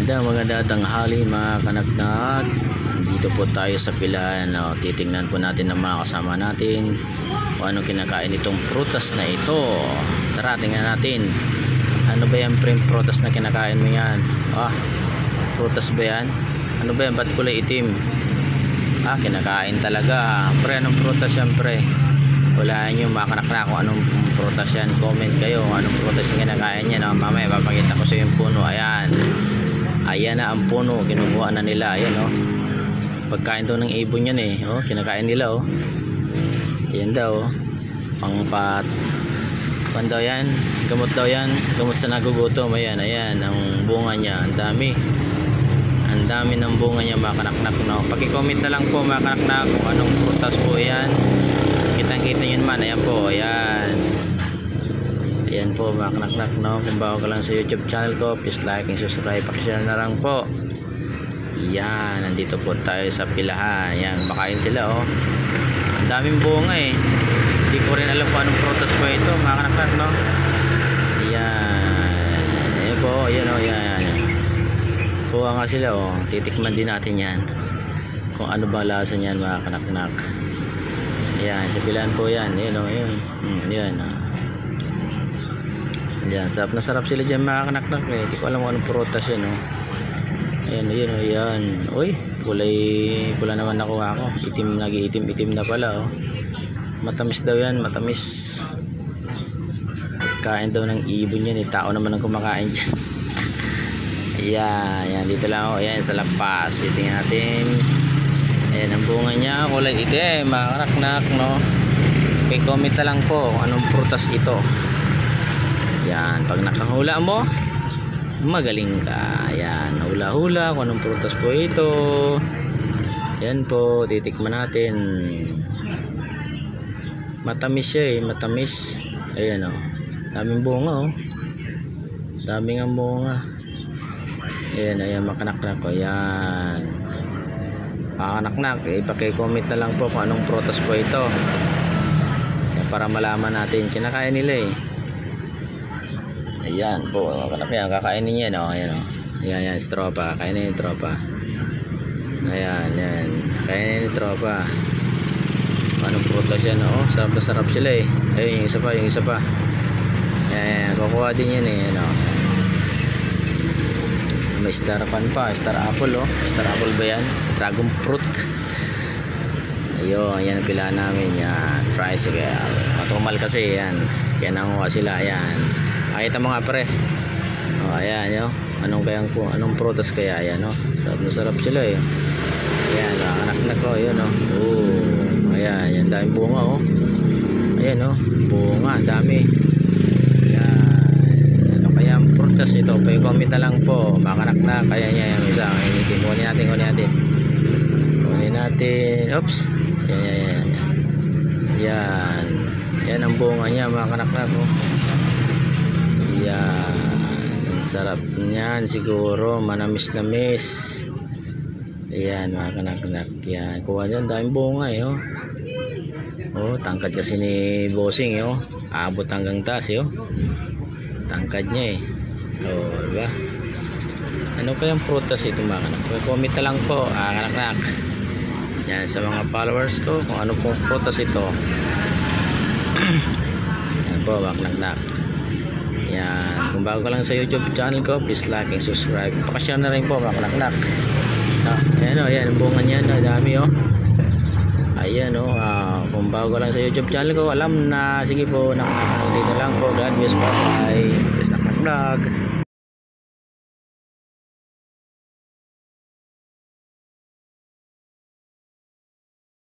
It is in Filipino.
Maganda tanghali mga kanaknak. Dito po tayo sa pilahan. Titingnan po natin ng mga kasama natin kung anong kinakain itong prutas na ito. Tara, tingnan natin. Ano ba yan, prutas na kinakain mo yan? Prutas ba yan? Ano ba yan? Ba't kulay itim? Kinakain talaga. Pre, anong prutas yan, pre? Wala nyo makanak kung anong prutas yan. Comment kayo kung anong prutas yung kinakain yan. Mamaya papakita ko sa yung puno. Ayan na ang puno, kinukuha na nila. Ayan pagkain daw ng ibon yan kinakain nila ayan daw pangpat daw yan, gamot daw yan, gamot sa nagugutom. Ayan ang bunga niya, ang dami ng bunga niya mga kanaknak. Paki-comment na lang po mga kanaknak kung anong prutas po yan. Kitang-kita nyo naman, ayan po, ayan po mga kanaknak. Kung bago ka lang sa YouTube channel ko, please like and subscribe, pakishare na lang po. Yan, nandito po tayo sa pilahan. Yan, makain sila ang daming bunga hindi ko rin alam kung anong prutas po ito mga kanaknak Yan po, yan kuha nga sila titikman din natin yan kung ano ba lasa niyan mga kanaknak. Yan, sa pilahan po yan. Yan, sarap na sarap sila dyan mga kanaknak. Hindi ko alam kung anong prutas yan Ayan. Uy, pula naman nakuha ko. Nag-iitim na pala Matamis daw yan, matamis. Kain daw ng ibon yan tao naman ang kumakain dyan. Ayan, dito lang ayan sa lampas. Tingnan natin. Ayan ang bunga niya, kulay itim mga kanaknak Okay, comment na lang po kung anong prutas ito. Yan, pag nakahula mo, magaling ka. Ayan, hula-hula kung anong prutas po ito. Yan po, titikman natin. Matamis siya matamis. Ayan daming bunga daming ang bunga. Ayan makanaknak ko. Ayan makanaknak, paki-comment na lang po kung anong prutas po ito. Para malaman natin, kinakain nila Ayan po, makanaknak, kakainin niya Ayan, tropa, kainin yung tropa. Ayan, kainin yung tropa. Anong prutas yan sarap na sarap sila Ayun, yung isa pa Ayan, kukuha din yan may star pan pa, star apple star apple ba yan? Dragon fruit. Ayun, yan ang pilahan namin. Yan, tricycle. Matumal kasi yan. Kaya nanguha sila. Ayan. Nakita mo nga pre. Ayan anong prutas kaya yan sarap na sarap sila Ayan, anak-anak ko. Ayan Ayan, yan daming bunga Ayan bunga, dami. Ayan, ano kaya ang prutas ito? Pa-comment na lang po makanak-nak. Kaya niya yung isa kunin natin. Oops. Yan ang bunga niya mga kanak-nak Yan, ang sarap niyan siguro, manamis-namis. Ayan mga kanak-nak. Yan, kuha niyan, daming bunga tangkad kasi ni bossing abot hanggang taas tangkad niya diba? Ano kayang prutas ito mga kanak? Comment na lang po kanak-nak. Yan, sa mga followers ko kung ano pong prutas ito. Yan po mga kanak-nak. Yan, kung bago ka lang sa YouTube channel ko, please like and subscribe, pakashare na rin po mga kanak-nak. Ayan ang bunga niya dami Ayan kung bago ka lang sa YouTube channel ko, alam na. Sige po, nakakalimutan lang po. God bless po. Bye. Please, nakak-vlog.